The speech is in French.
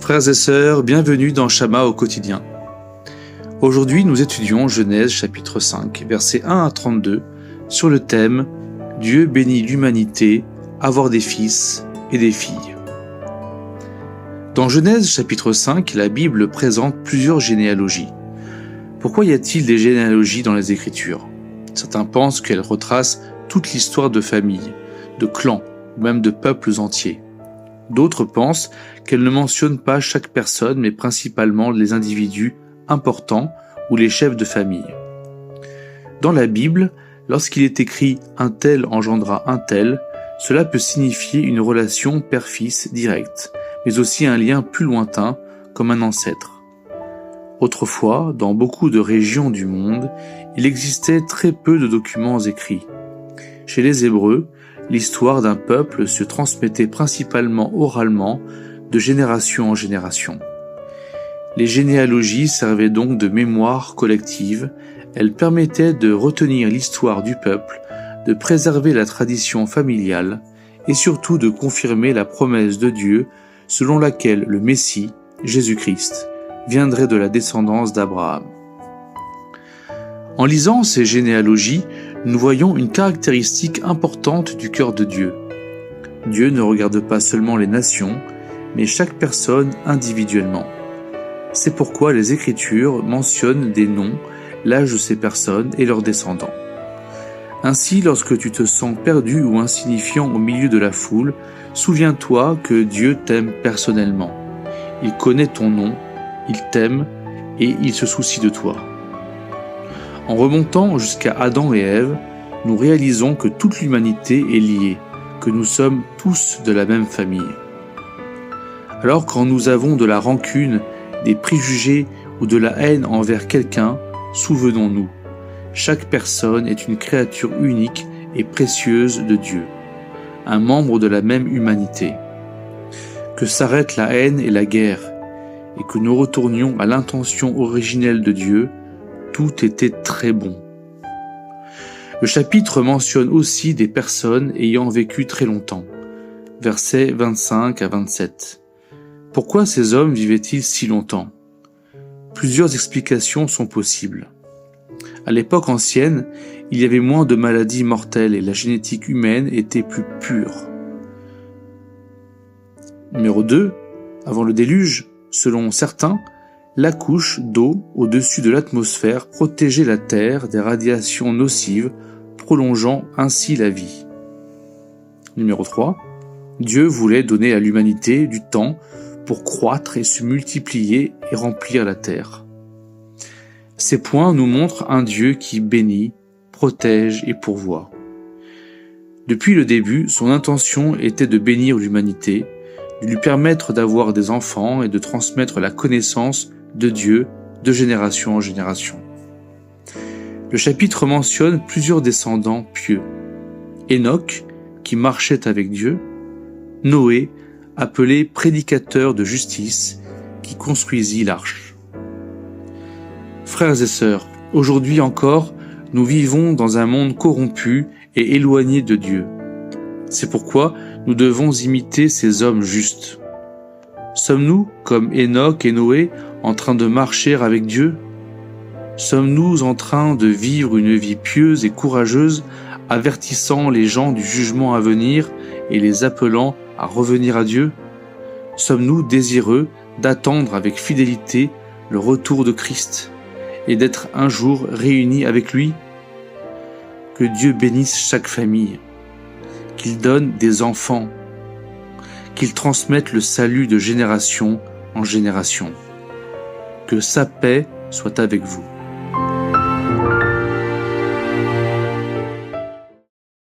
Frères et sœurs, bienvenue dans Shama au quotidien. Aujourd'hui, nous étudions Genèse chapitre 5, versets 1 à 32, sur le thème « Dieu bénit l'humanité, avoir des fils et des filles ». Dans Genèse chapitre 5, la Bible présente plusieurs généalogies. Pourquoi y a-t-il des généalogies dans les Écritures ? Certains pensent qu'elles retracent toute l'histoire de familles, de clans ou même de peuples entiers. D'autres pensent qu'elles ne mentionnent pas chaque personne, mais principalement les individus importants ou les chefs de famille. Dans la Bible, lorsqu'il est écrit « un tel engendra un tel », cela peut signifier une relation père-fils directe, mais aussi un lien plus lointain, comme un ancêtre. Autrefois, dans beaucoup de régions du monde, il existait très peu de documents écrits. Chez les Hébreux, l'histoire d'un peuple se transmettait principalement oralement, de génération en génération. Les généalogies servaient donc de mémoire collective, elles permettaient de retenir l'histoire du peuple, de préserver la tradition familiale et surtout de confirmer la promesse de Dieu selon laquelle le Messie, Jésus-Christ, viendrait de la descendance d'Abraham. En lisant ces généalogies, nous voyons une caractéristique importante du cœur de Dieu. Dieu ne regarde pas seulement les nations, mais chaque personne individuellement. C'est pourquoi les Écritures mentionnent des noms, l'âge de ces personnes et leurs descendants. Ainsi, lorsque tu te sens perdu ou insignifiant au milieu de la foule, souviens-toi que Dieu t'aime personnellement. Il connaît ton nom, il t'aime et il se soucie de toi. En remontant jusqu'à Adam et Ève, nous réalisons que toute l'humanité est liée, que nous sommes tous de la même famille. Alors quand nous avons de la rancune, des préjugés ou de la haine envers quelqu'un, souvenons-nous, chaque personne est une créature unique et précieuse de Dieu, un membre de la même humanité. Que s'arrête la haine et la guerre, et que nous retournions à l'intention originelle de Dieu, tout était très bon. Le chapitre mentionne aussi des personnes ayant vécu très longtemps. Versets 25 à 27. Pourquoi ces hommes vivaient-ils si longtemps ? Plusieurs explications sont possibles. À l'époque ancienne, il y avait moins de maladies mortelles et la génétique humaine était plus pure. Numéro 2. Avant le déluge, selon certains, la couche d'eau au-dessus de l'atmosphère protégeait la Terre des radiations nocives, prolongeant ainsi la vie. Numéro 3. Dieu voulait donner à l'humanité du temps pour croître et se multiplier et remplir la Terre. Ces points nous montrent un Dieu qui bénit, protège et pourvoit. Depuis le début, son intention était de bénir l'humanité, de lui permettre d'avoir des enfants et de transmettre la connaissance de Dieu de génération en génération. Le chapitre mentionne plusieurs descendants pieux. Enoch, qui marchait avec Dieu, Noé, appelé prédicateur de justice, qui construisit l'arche. Frères et sœurs, aujourd'hui encore, nous vivons dans un monde corrompu et éloigné de Dieu. C'est pourquoi nous devons imiter ces hommes justes. Sommes-nous, comme Enoch et Noé, en train de marcher avec Dieu ? Sommes-nous en train de vivre une vie pieuse et courageuse, avertissant les gens du jugement à venir et les appelant à revenir à Dieu ? Sommes-nous désireux d'attendre avec fidélité le retour de Christ et d'être un jour réunis avec lui ? Que Dieu bénisse chaque famille, qu'il donne des enfants, qu'il transmette le salut de génération en génération. Que sa paix soit avec vous.